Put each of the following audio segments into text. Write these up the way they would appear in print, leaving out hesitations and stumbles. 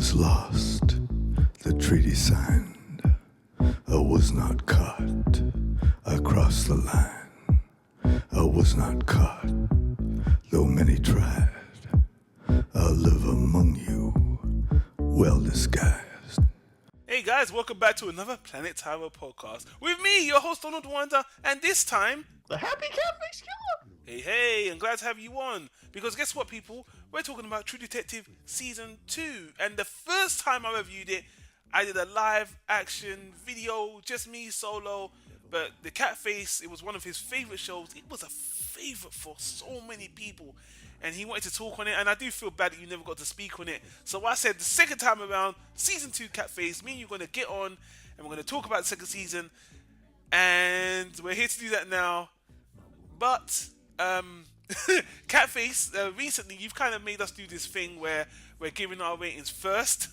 was lost, the treaty signed. I was not caught, I crossed the line. I was not caught, though many tried. I'll live among you, well disguised. Hey guys, welcome back to another Planet Tyro podcast. With me, your host Donald Wanda, and this time, The Happy Catholic Killer! hey, I'm glad to have you on. Because guess what, people? We're talking about True Detective Season 2. And the first time I reviewed it, I did a live action video, just me solo. But the Cat Face, it was one of his favorite shows. It was a favorite for so many people. And he wanted to talk on it, and I do feel bad that you never got to speak on it. So I said the second time around, Season 2 Cat Face, me and you're going to get on, and we're going to talk about the second season. And we're here to do that now. But, Catface, recently you've kind of made us do this thing where we're giving our ratings first.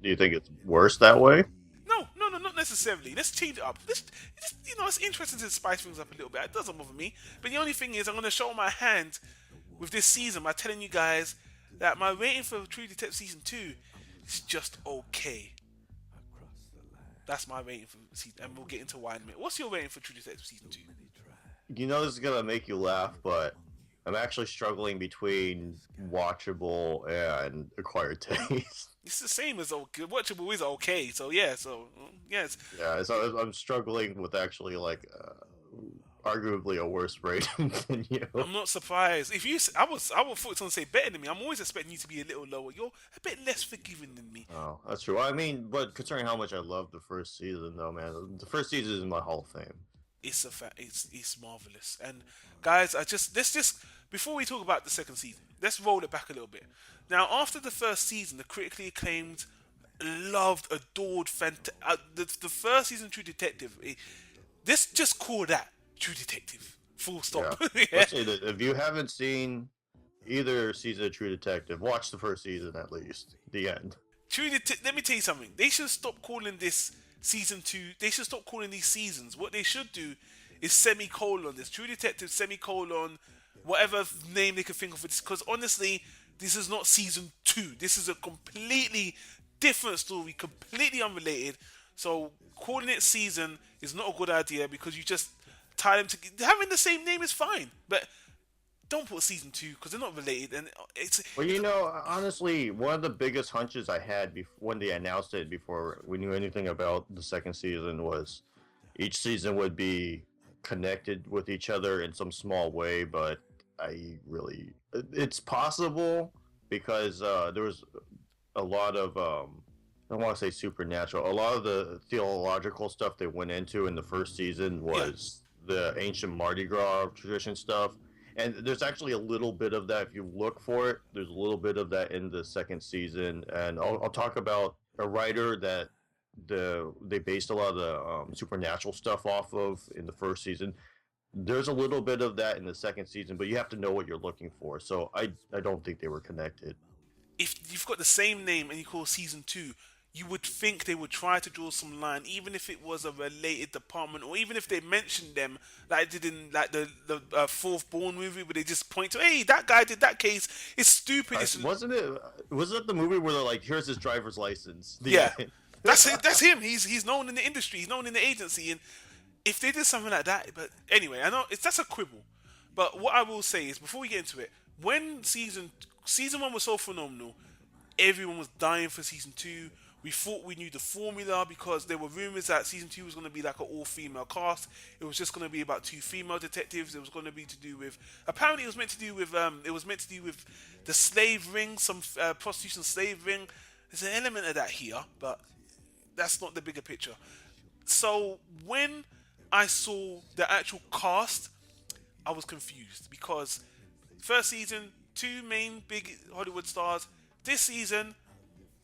Do you think it's worse that way? No, not necessarily. Let's change it up. It's interesting to spice things up a little bit. It doesn't bother me. But the only thing is, I'm going to show my hand with this season by telling you guys that my rating for True Detective Season 2 is just okay. That's my rating for season, and we'll get into why in a minute. What's your rating for True Detective Season 2? You know this is gonna make you laugh, but I'm actually struggling between watchable and acquired taste. It's the same as okay. Watchable is okay, so yes. Yeah, so I'm struggling with actually arguably a worse rating than you. I'm not surprised. If you, I would thought someone say better than me. I'm always expecting you to be a little lower. You're a bit less forgiving than me. Oh, that's true. I mean, but considering how much I loved the first season, though, man, the first season is in my Hall of Fame. It's a fact. It's marvelous. And guys, let's just before we talk about the second season, let's roll it back a little bit. Now, after the first season, the critically acclaimed, loved, adored, the first season of True Detective. Let's just call that True Detective. Full stop. Yeah. Let's say that if you haven't seen either season of True Detective, watch the first season at least. The end. Let me tell you something. They should stop calling this season 2. They should stop calling these seasons. What they should do is semicolon this. True Detective semicolon whatever name they can think of it. Because honestly, this is not season 2. This is a completely different story, completely unrelated. So calling it season is not a good idea because you just tie them together. Having the same name is fine, but don't put season 2 because they're not related. And it's Well, you know, honestly, one of the biggest hunches I had when they announced it before we knew anything about the second season was each season would be connected with each other in some small way, but it's possible because there was a lot of I don't want to say supernatural. A lot of the theological stuff they went into in the first season was the ancient Mardi Gras tradition stuff. And there's actually a little bit of that if you look for it. There's a little bit of that in the second season. And I'll talk about a writer that they based a lot of the supernatural stuff off of in the first season. There's a little bit of that in the second season, but you have to know what you're looking for. So I don't think they were connected. if you've got the same name and you call season 2, you would think they would try to draw some line, even if it was a related department, or even if they mentioned them, like they did in like the Fourth Born movie, where they just point to, hey, that guy did that case. It's stupid. Wasn't it the movie where they're like, here's his driver's license? Yeah, that's it. That's him. He's known in the industry. He's known in the agency. And if they did something like that, but anyway, I know that's a quibble. But what I will say is, before we get into it, when season 1 was so phenomenal, everyone was dying for season 2. We thought we knew the formula because there were rumors that season 2 was going to be like an all-female cast. It was just going to be about 2 female detectives. It was going to be to do with, apparently it was meant to do with the slave ring, some prostitution slave ring. There's an element of that here, but that's not the bigger picture. So when I saw the actual cast, I was confused because first season, 2 main big Hollywood stars. This season,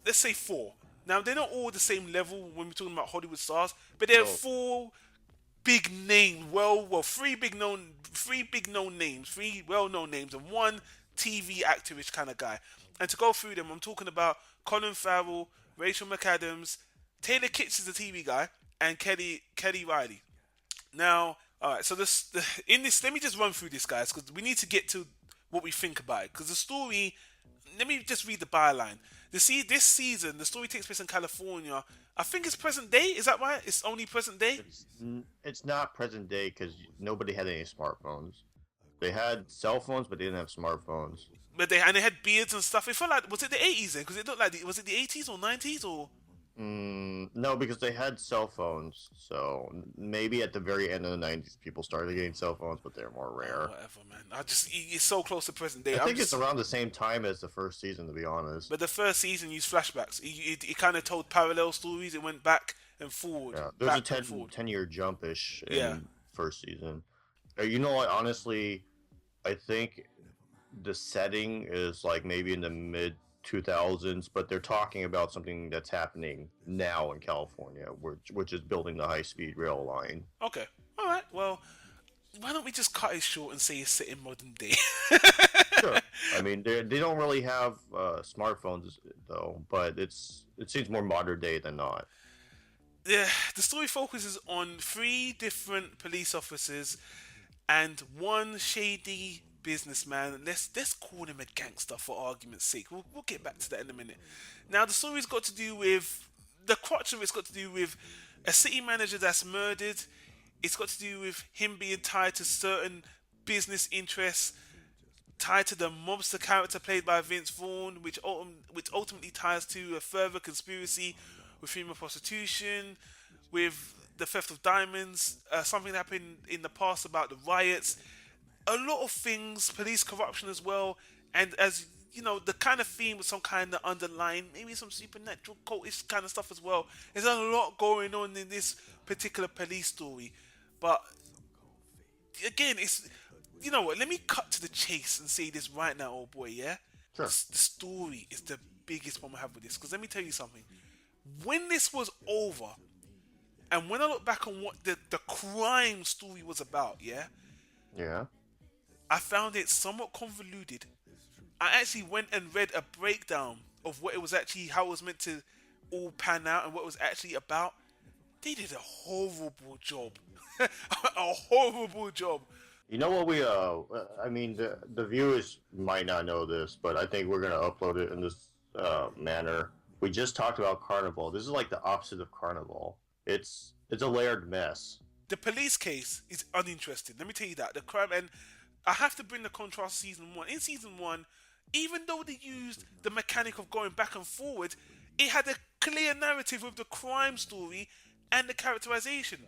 let's say 4. Now, they're not all the same level when we're talking about Hollywood stars, but there are 4 big names. Three big known names, 3 well-known names, and 1 TV actorish kind of guy. And to go through them, I'm talking about Colin Farrell, Rachel McAdams, Taylor Kitsch is the TV guy, and Kelly Riley. Now, all right. So let me just run through this, guys, because we need to get to what we think about it. Because the story, let me just read the byline. This season, the story takes place in California. I think it's present day. Is that right? It's only present day. It's not present day because nobody had any smartphones. They had cell phones, but they didn't have smartphones. But they had beards and stuff. It felt like, was it the 80s then? Because it looked like was it the 80s or 90s or? No, because they had cell phones. So maybe at the very end of the '90s, people started getting cell phones, but they're more rare. Whatever, man. It's so close to present day. I think it's around the same time as the first season, to be honest. But the first season used flashbacks. It kind of told parallel stories. It went back and forward. Yeah, there's a back and forward. 10-year jump-ish in Yeah. first season. You know what? Honestly, I think the setting is like maybe in the mid 2000s, but they're talking about something that's happening now in California, which is building the high-speed rail line. Okay. All right. Well, why don't we just cut it short and say it's set in modern day? Sure. I mean, they don't really have smartphones though, but it seems more modern day than not. Yeah, the story focuses on 3 different police officers and one shady businessman. Let's call him a gangster for argument's sake. We'll get back to that in a minute. Now, the story's got to do with the crutch of it's got to do with a city manager that's murdered. It's got to do with him being tied to certain business interests, tied to the mobster character played by Vince Vaughn, which ultimately ties to a further conspiracy with female prostitution, with the theft of diamonds, something that happened in the past about the riots, a lot of things, police corruption as well, and as you know, the kind of theme with some kind of underlying, maybe some supernatural cultish kind of stuff as well. There's a lot going on in this particular police story, but again, it's you know what? Let me cut to the chase and say this right now, old boy. Yeah, Sure. The story is the biggest problem I have with this. Because let me tell you something. When this was over, and when I look back on what the crime story was about, yeah, Yeah. I found it somewhat convoluted. I actually went and read a breakdown of what it was actually, how it was meant to all pan out and what it was actually about. They did a horrible job. A horrible job. You know what I mean, the viewers might not know this, but I think we're gonna upload it in this manner. We just talked about Carnival. This is like the opposite of Carnival. It's a layered mess. The police case is uninteresting. Let me tell you that. The crime, and I have to bring the contrast to season 1. In season 1, even though they used the mechanic of going back and forward, it had a clear narrative with the crime story and the characterization.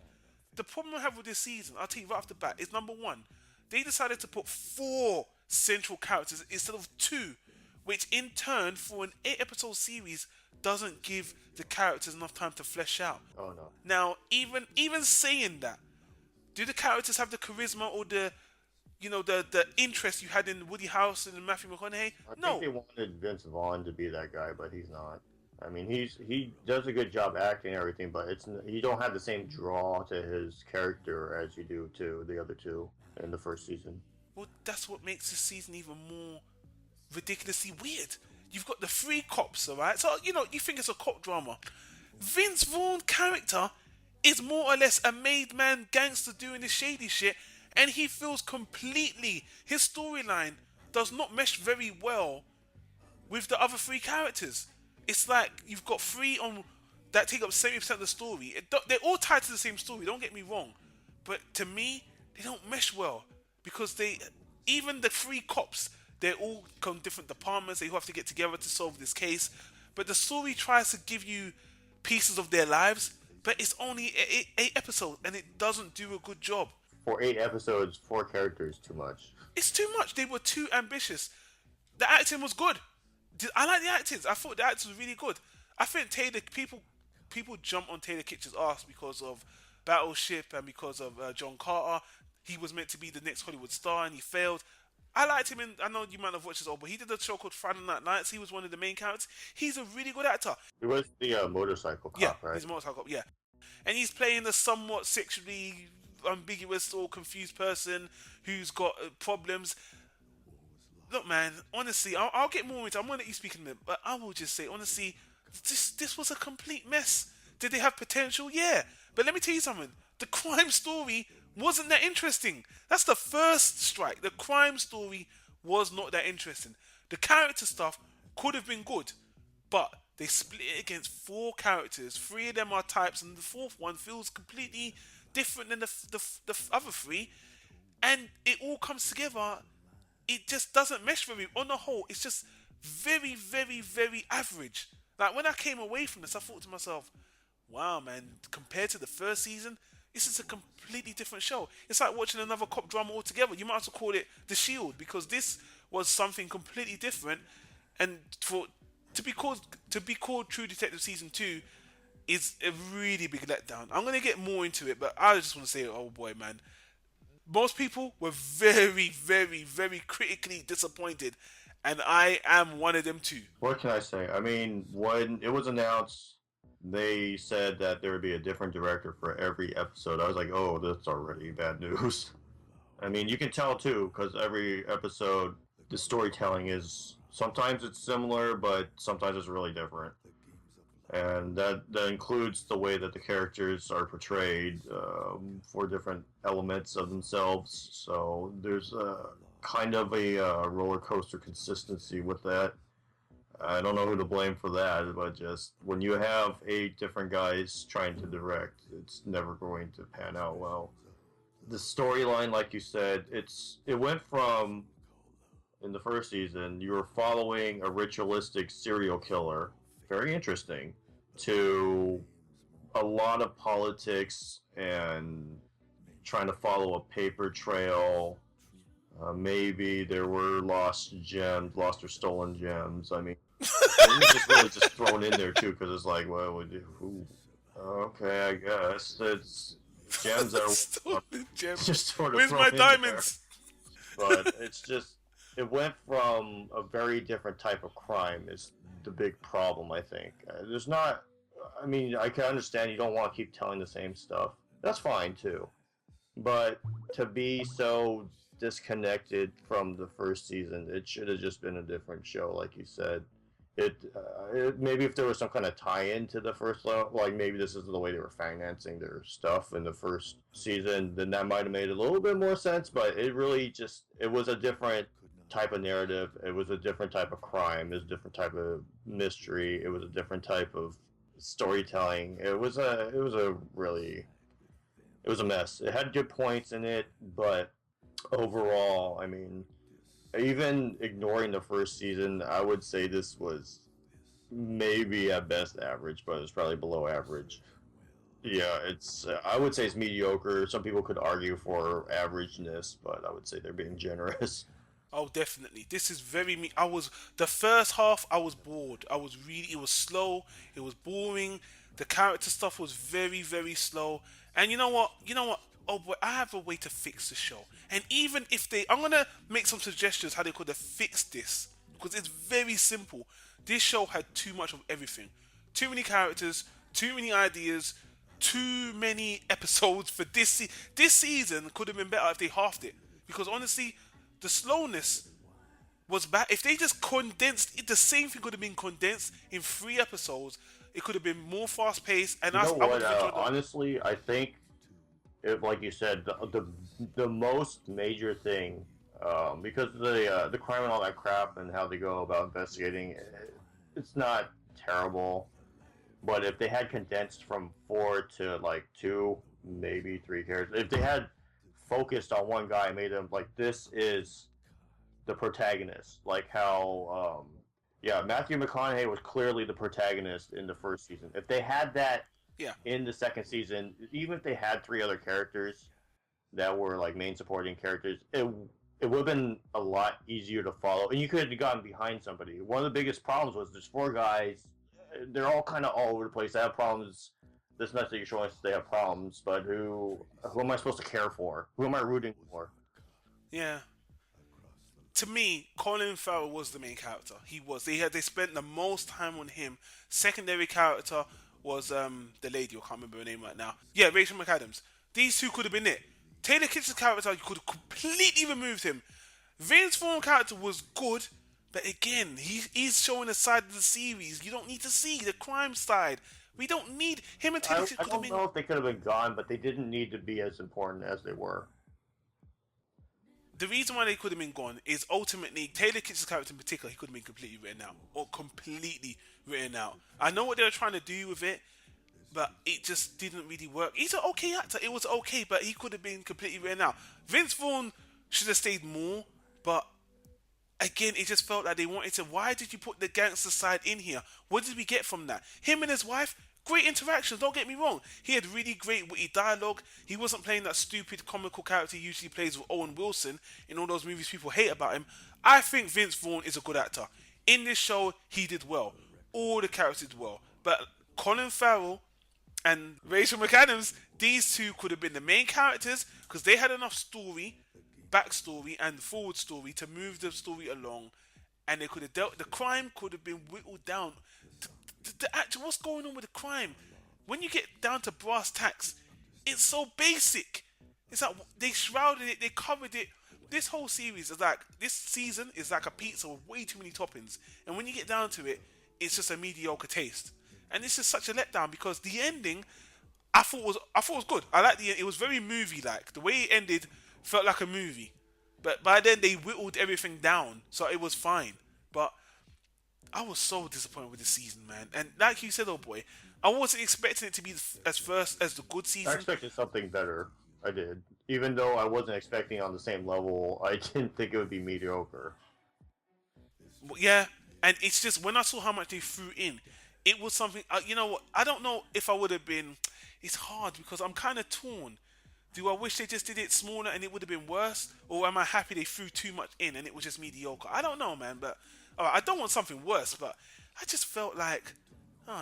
The problem I have with this season, I'll tell you right off the bat, is number 1, they decided to put 4 central characters instead of 2, which in turn, for an 8-episode series, doesn't give the characters enough time to flesh out. Oh no. Now, even saying that, do the characters have the charisma or the interest you had in Woody Harrelson and Matthew McConaughey? I No. think they wanted Vince Vaughn to be that guy, but he's not. I mean, he does a good job acting and everything, but you don't have the same draw to his character as you do to the other 2 in the first season. Well, that's what makes this season even more ridiculously weird. You've got the 3 cops, alright? So, you think it's a cop drama. Vince Vaughn's character is more or less a made man gangster doing this shady shit, and he feels completely, his storyline does not mesh very well with the other 3 characters. It's like you've got 3 on that take up 70% of the story. They're all tied to the same story, don't get me wrong. But to me, they don't mesh well. Because even the 3 cops, they're all from different departments. They all have to get together to solve this case. But the story tries to give you pieces of their lives, but it's only 8 episodes, and it doesn't do a good job. For 8 episodes, 4 characters, too much. It's too much. They were too ambitious. The acting was good. I like the acting. I thought the acting was really good. I think people jump on Taylor Kitsch's ass because of Battleship and because of John Carter. He was meant to be the next Hollywood star and he failed. I liked him I know you might have watched his old, but he did a show called Friday Night Lights. He was one of the main characters. He's a really good actor. He was the motorcycle cop, right? He's a motorcycle cop, yeah. And he's playing a somewhat sexually ambiguous or confused person who's got problems. Look, man, honestly, I'll get more into it. I'm going to let you speak in a minute, but I will just say, honestly, this was a complete mess. Did they have potential? Yeah. But let me tell you something. The crime story wasn't that interesting. That's the first strike. The crime story was not that interesting. The character stuff could have been good, but they split it against four characters. Three of them are types, and the fourth one feels completely different than the other three, and it all comes together. It just doesn't mesh very. On the whole, it's just very, very, very average. Like when I came away from this, I thought to myself, "Wow, man! Compared to the first season, this is a completely different show. It's like watching another cop drama altogether. You might as well call it The Shield because this was something completely different. And for to be called True Detective season 2 is a really big letdown. I'm gonna get more into it, but I just want to say, oh boy, man, most people were very, very, very critically disappointed, and I am one of them too. What can I say? I mean, when it was announced, they said that there would be a different director for every episode. I was like, oh, that's already bad news. I mean, you can tell too, because every episode, the storytelling is sometimes it's similar, but sometimes it's really different. And that includes the way that the characters are portrayed for different elements of themselves. So there's a kind of a roller coaster consistency with that. I don't know who to blame for that, but just when you have 8 different guys trying to direct, it's never going to pan out well. The storyline, like you said, it went from in the first season you were following a ritualistic serial killer, very interesting, to a lot of politics and trying to follow a paper trail. Maybe there were lost or stolen gems. I mean, it was just really just thrown in there too, because it's like, well, who? Okay, I guess it's gems that are Stolen gems. just sort of Where's thrown my in diamonds? there. But it's just it went from a very different type of crime is the big problem. I think there's not. I mean, I can understand you don't want to keep telling the same stuff. That's fine too. But to be so disconnected from the first season, it should have just been a different show, like you said. Maybe if there was some kind of tie-in to the first level, like maybe this is the way they were financing their stuff in the first season, then that might have made a little bit more sense. But it really just it was a different type of narrative. It was a different type of crime. It was a different type of mystery. It was a different type of storytelling. It was a mess. It had good points in it, but overall, I mean, even ignoring the first season, I would say this was maybe at best average, but it's probably below average. Yeah, it's. I would say it's mediocre. Some people could argue for averageness, but I would say they're being generous. Oh, definitely. This is very me. I was the first half. I was bored. It was slow. It was boring. The character stuff was very, very slow. And you know what? You know what? Oh boy, I have a way to fix the show. And even if I'm gonna make some suggestions how they could have fixed this because it's very simple. This show had too much of everything. Too many characters. Too many ideas. Too many episodes for this season could have been better if they halved it. Because honestly, the slowness was bad. If they just condensed it, the same thing could have been condensed in 3 episodes. It could have been more fast paced, and You know I what? would have enjoyed it. Honestly, I think, like you said, the most major thing, because the crime and all that crap and how they go about investigating, it's not terrible. But if they had condensed from 4 to like 2, maybe 3 characters, if they had focused on one guy, made him like this is the protagonist, like how yeah, Matthew McConaughey was clearly the protagonist in the first season. If they had that Yeah, in the second season, even if they had 3 other characters that were like main supporting characters, it would have been a lot easier to follow, and you could have gotten behind somebody. One of the biggest problems was there's 4 guys, they're all kind of all over the place. They have problems. This not that you're showing us they have problems, but who am I supposed to care for? Who am I rooting for? yeah. To me, Colin Farrell was the main character. He was. They spent the most time on him. Secondary character was the lady. I can't remember her name right now. Yeah, Rachel McAdams. These two could have been it. Taylor Kitsch's character, you could have completely removed him. Vince Vaughn's character was good, but again, he's showing a side of the series you don't need to see, the crime side. We don't need him and Taylor I, Kitsch I could have don't been. know if they could have been gone, but they didn't need to be as important as they were. the reason why they could have been gone is ultimately Taylor Kitsch's character in particular, he could have been completely written out or completely written out. I know what they were trying to do with it, but it just didn't really work. He's an okay actor. It was okay, but he could have been completely written out. Vince Vaughn should have stayed more, but again, it just felt like they wanted to. Why did you put the gangster side in here? What did we get from that? Him and his wife, great interactions. Don't get me wrong. He had really great witty dialogue. He wasn't playing that stupid comical character he usually plays with Owen Wilson in all those movies people hate about him. I think Vince Vaughn is a good actor. In this show, he did well. All the characters did well. But Colin Farrell and Rachel McAdams, these two could have been the main characters because they had enough story, backstory, and forward story to move the story along, and they could have dealt. The crime could have been whittled down. The actual what's going on with the crime? When you get down to brass tacks, it's so basic. It's like they shrouded it, they covered it. This whole series is like this season is like a pizza with way too many toppings, and when you get down to it, it's just a mediocre taste. And this is such a letdown because the ending, I thought was good. I like the. It was very movie like. The way it ended felt like a movie, but by then they whittled everything down, so it was fine. But I was so disappointed with the season, man. And like you said, oh boy, I wasn't expecting it to be as first as the good I season. expected something better. I did. Even though I wasn't expecting on the same level, I didn't think it would be mediocre. Yeah, and it's just when I saw how much they threw in, it was something. You know what? I don't know if I would have been. It's hard because I'm kind of torn. Do I wish they just did it smaller and it would have been worse, or am I happy they threw too much in and it was just mediocre? I don't know, man. But I don't want something worse. But I just felt like,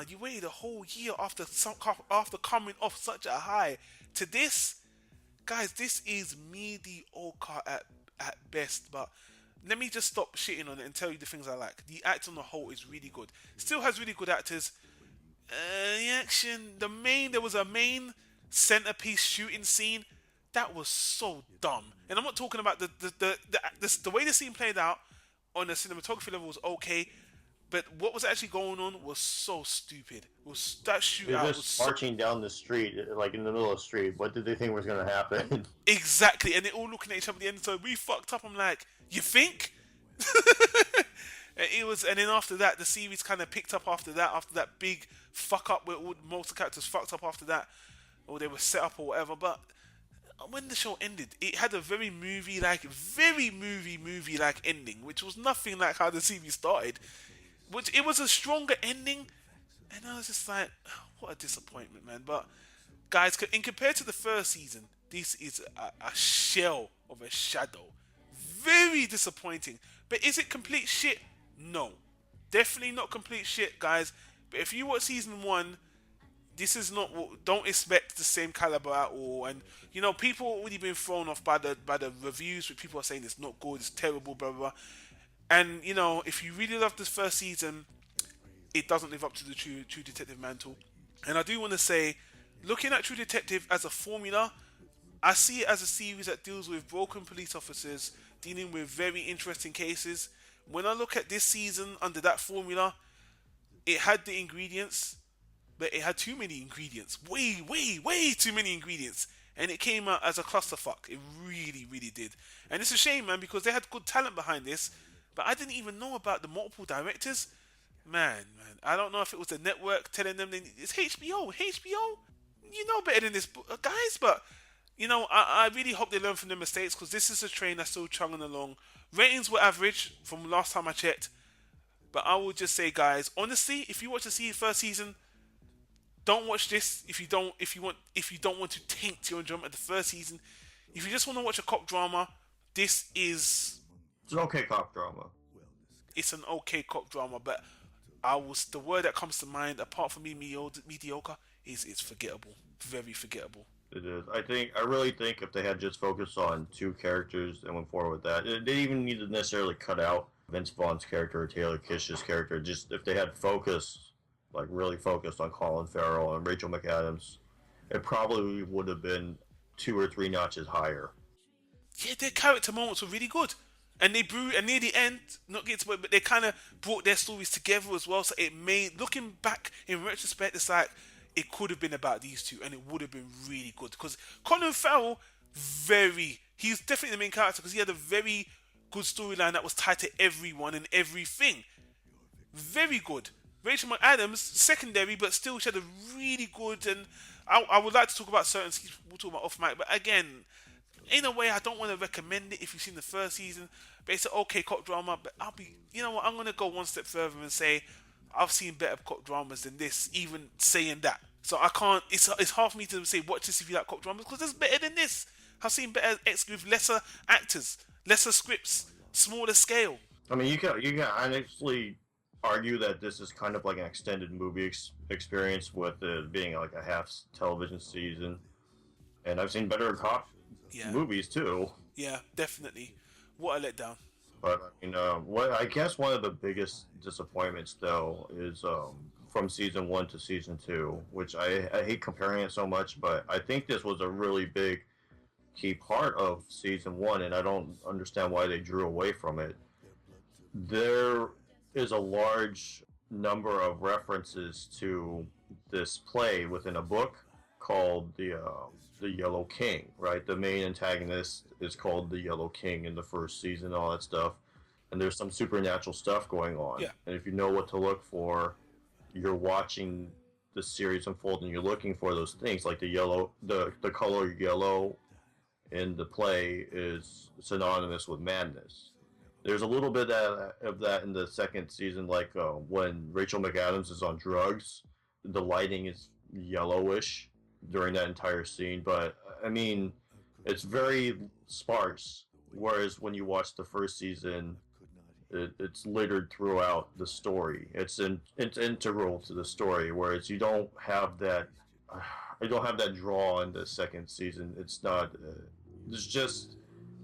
you waited a whole year after coming off such a high to this, guys. This is mediocre at best. But let me just stop shitting on it and tell you the things I like. The act on the whole is really good. Still has really good actors. The action, there was a main centerpiece shooting scene that was so dumb. And I'm not talking about the way the scene played out on the cinematography level was okay, but what was actually going on was so stupid. Was that They're shootout was just so marching down the street, like in the middle of the street. What did they think was going to happen? exactly, and they're all looking at each other at the end. So we fucked up. I'm like, you think? And it was, and then after that, the series kind of picked up after that big fuck up where all most of the characters fucked up after that, or they were set up or whatever. But when the show ended, it had a very movie like ending, which was nothing like how the series started. Which it was a stronger ending, and I was just like, what a disappointment, man. But guys, in compared to the first season, this is a shell of a shadow. Very disappointing. But is it complete shit? No. Definitely not complete shit, guys. But if you watch season one, this is not what. Don't expect the same caliber at all. And people already been thrown off by the reviews, where people are saying it's not good, it's terrible, blah blah blah. And if you really love this first season, it doesn't live up to the True Detective mantle. And I do want to say, looking at True Detective as a formula, I see it as a series that deals with broken police officers dealing with very interesting cases. When I look at this season under that formula, it had the ingredients, but it had too many ingredients. Way too many ingredients. And it came out as a clusterfuck. It really, really did. And it's a shame, man, because they had good talent behind this, but I didn't even know about the multiple directors. Man, I don't know if it was the network telling them it's HBO. HBO? You know better than this, guys, but I really hope they learn from their mistakes because this is a train that's still chugging along. Ratings were average from last time I checked, but I will just say, guys, honestly, if you watch the first season, don't watch this if you don't want to taint your enjoyment of the first season. If you just want to watch a cop drama, this is It's an okay cop drama. it's an okay cop drama, but the word that comes to mind apart from being mediocre is it's forgettable, very forgettable. It is. I really think if they had just focused on two characters and went forward with that, they didn't even need to necessarily cut out Vince Vaughn's character or Taylor Kitsch's character. Just if they had focus, like really focused on Colin Farrell and Rachel McAdams, it probably would have been 2 or 3 notches higher. Yeah, their character moments were really good. And they grew, and near the end, not getting to it, but they kind of brought their stories together as well. So it made, looking back in retrospect, it's like it could have been about these two, and it would have been really good. Because Colin Farrell, very. He's definitely the main character because he had a very good storyline that was tied to everyone and everything. Very good. Rachel McAdams, secondary, but still she had a really good. And I would like to talk about certain scenes. We'll talk about off mic, but again, in a way, I don't want to recommend it if you've seen the first season. But it's an okay cop drama. But I'll be, you know what? I'm gonna go one step further and say I've seen better cop dramas than this. Even saying that, so I can't. It's hard for me to say watch this if you like cop dramas because there's better than this. I've seen better X with lesser actors, lesser scripts, smaller scale. I mean, you can honestly argue that this is kind of like an extended movie experience with it being like a half television season. And I've seen better cop Yeah, movies too. yeah, definitely. What a letdown. But I mean, what I guess one of the biggest disappointments though is from season one to season two, which I hate comparing it so much, but I think this was a really big key part of season one, and I don't understand why they drew away from it. There is a large number of references to this play within a book called the Yellow King. Right, the main antagonist is called the Yellow King in the first season, all that stuff, and there's some supernatural stuff going on. Yeah, And if you know what to look for, you're watching the series unfold, and you're looking for those things like the color yellow in the play is synonymous with madness. There's a little bit of that in the second season, like when Rachel McAdams is on drugs, the lighting is yellowish during that entire scene. But I mean, it's very sparse. Whereas when you watch the first season, it's littered throughout the story. It's integral to the story. Whereas you don't have that. I don't have that draw in the second season. It's not. There's just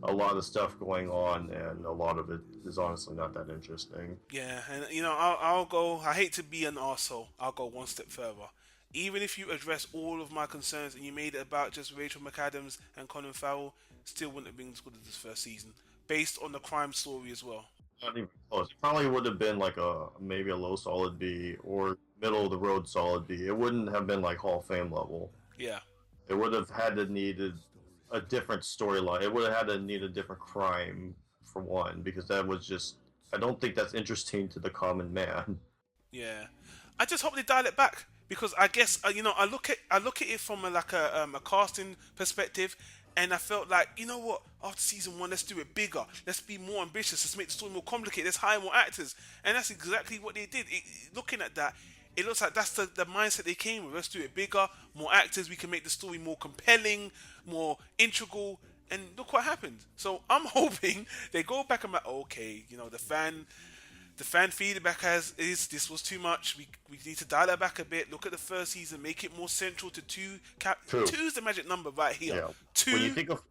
a lot of stuff going on, and a lot of it is honestly not that interesting. yeah, and you know, I'll go. I hate to be an arsehole. I'll go one step further. Even if you address all of my concerns and you made it about just Rachel McAdams and Colin Farrell, still wouldn't have been as good as this first season, based on the crime story as well. Not even close. It probably would have been like a maybe a low solid B or middle of the road solid B. It wouldn't have been like Hall of Fame level. Yeah, It would have had to needed a different storyline. It would have had to need a different crime for one, because that was just. I don't think that's interesting to the common man. yeah. I just hope they dial it back because I guess you know I look at it from a casting perspective, and I felt like you know what after season one let's do it bigger, let's be more ambitious, let's make the story more complicated, let's hire more actors, and that's exactly what they did. Looking at that, it looks like that's the mindset they came with. Let's do it bigger, more actors, we can make the story more compelling, more integral, and look what happened. So I'm hoping they go back and like, okay, you know, the fan feedback has is this was too much. We need to dial that back a bit. Look at the first season, make it more central to two. True. Two is the magic number right here. Yeah. Two. When you think of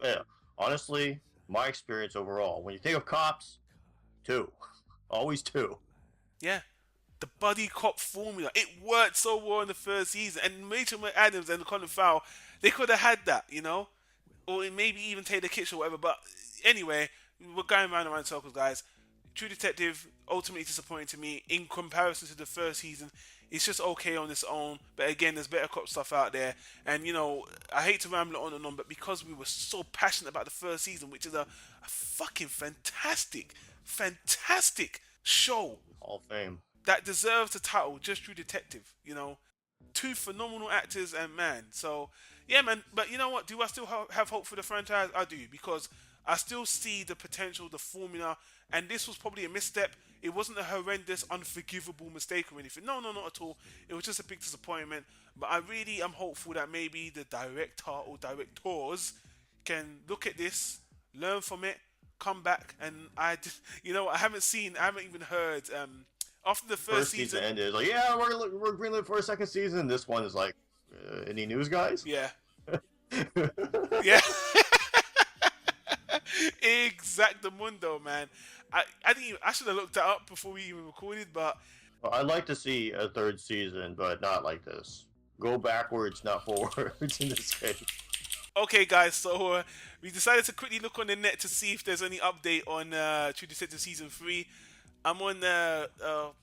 honestly, my experience overall, when you think of cops, two, always two. Yeah. The buddy cop formula. It worked so well in the first season. And Rachel McAdams and Colin Farrell, they could have had that, you know? Or maybe even Taylor Kitsch or whatever. But anyway, we're going round and round in circles, guys. True Detective, ultimately disappointing to me in comparison to the first season. It's just okay on its own. But again, there's better cop stuff out there. And, you know, I hate to ramble on and on, but because we were so passionate about the first season, which is a fucking fantastic show Hall of Fame. that deserves the title, Just True Detective. You know, two phenomenal actors and man. So yeah, man. But you know what? Do I still have hope for the franchise? I do because I still see the potential, the formula, and this was probably a misstep. It wasn't a horrendous, unforgivable mistake or anything. No, not at all. It was just a big disappointment. But I really am hopeful that maybe the director or directors can look at this, learn from it, come back, and you know, I haven't even heard. After the first season ended, it's like, yeah, we're greenlit for a second season. This one is like, any news, guys? Yeah. Yeah. Exactamundo, man. I didn't even, I should have looked that up before we even recorded, but Well, I'd like to see a third season, but not like this. Go backwards, not forwards in this case. okay, guys. So we decided to quickly look on the net to see if there's any update on True Detective season 3. I'm on the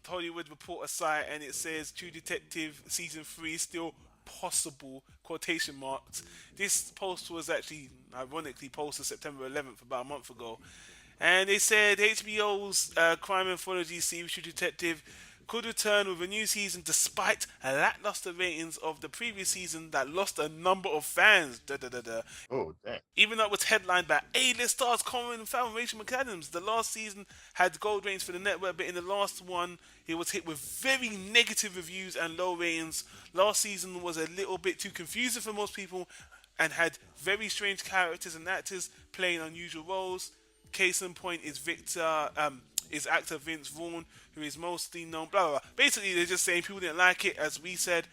Hollywood Reporter site, and it says True Detective season 3 is still possible quotation marks. This post was actually ironically posted September 11th, about a month ago, and they said HBO's crime anthology series True Detective could return with a new season despite lackluster ratings of the previous season that lost a number of fans. Da, da, da, da. Oh, dang. Even though it was headlined by A-list stars Colin Farrell and Rachel McAdams, the last season had gold ratings for the network, but in the last one, it was hit with very negative reviews and low ratings. Last season was a little bit too confusing for most people and had very strange characters and actors playing unusual roles. Case in point is actor Vince Vaughn, who is mostly known. Blah blah blah. Basically, they're just saying people didn't like it. As we said,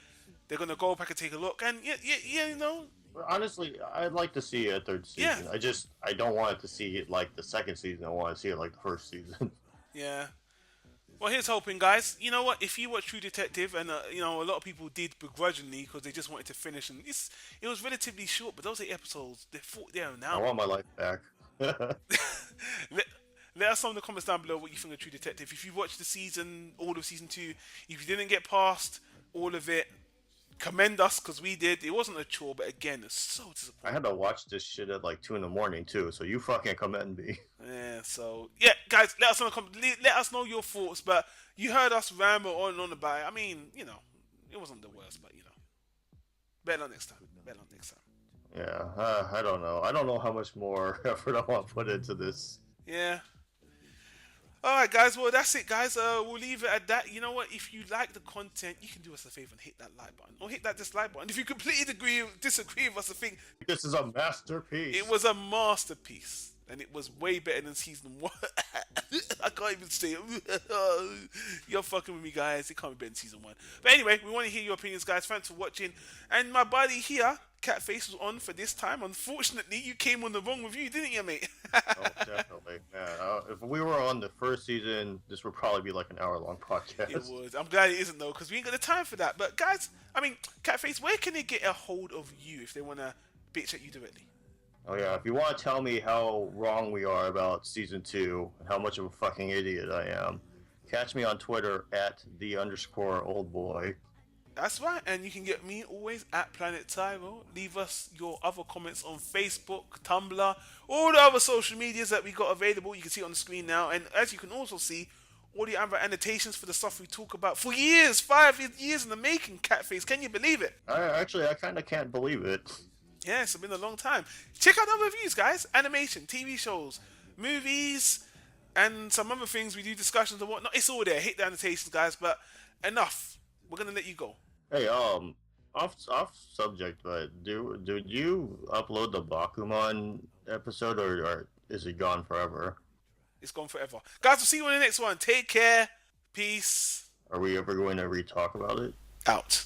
they're gonna go back and take a look, and yeah, you know, Honestly, I'd like to see a third yeah, season. I don't want to see it like the second season. I want to see it like the first season. yeah. Well, here's hoping, guys. You know what? If you watch True Detective, and you know, a lot of people did begrudgingly because they just wanted to finish, and it was relatively short, but those 8 episodes, they're an I hour. want my life back. let, let us know in the comments down below what you think of True Detective. If you watched the season, all of season 2, if you didn't get past all of it, commend us because we did. It wasn't a chore, but again, it's so I disappointing. had to watch this shit at like 2 in the morning too, so you fucking commend me. Yeah, so yeah, guys, let us know. Let us know your thoughts. But you heard us ramble on and on about it. I mean, you know, it wasn't the worst, but you know, better on next time. Better on next time. Yeah, I don't know. I don't know how much more effort I want to put into this. Yeah. All right, guys. Well, that's it, guys. We'll leave it at that. You know what? If you like the content, you can do us a favor and hit that like button or hit that dislike button. If you completely disagree with us, I think This is a masterpiece. it was a masterpiece, and it was way better than season 1. I can't even say it. You're fucking with me, guys. It can't be better than season 1. But anyway, we want to hear your opinions, guys. Thanks for watching. And my buddy here, Catface, was on for this time. Unfortunately, you came on the wrong review, didn't you, mate? Oh, definitely, man. If we were on the first season, this would probably be like an hour-long podcast. It was. I'm glad it isn't though, because we ain't got the time for that. But guys, I mean, Catface, where can they get a hold of you if they want to bitch at you directly? Oh yeah, if you want to tell me how wrong we are about season 2 and how much of a fucking idiot I am, catch me on Twitter at @the_oldboy. That's right, and you can get me always at Planet Tyro. Leave us your other comments on Facebook, Tumblr, all the other social medias that we got available. You can see it on the screen now, and as you can also see, all the other annotations for the stuff we talk about for years, 5 years in the making. Catface, can you believe it? I kind of can't believe it. Yeah, it's been a long time. Check out the reviews, guys. Animation, TV shows, movies, and some other things. We do discussions and whatnot. It's all there. Hit the annotations, guys. But enough. We're gonna let you go. Hey, off subject, but did you upload the Bakuman episode, or is it gone forever? It's gone forever, guys. We'll see you in the next one. Take care. Peace. Are we ever going to re-talk about it? Out.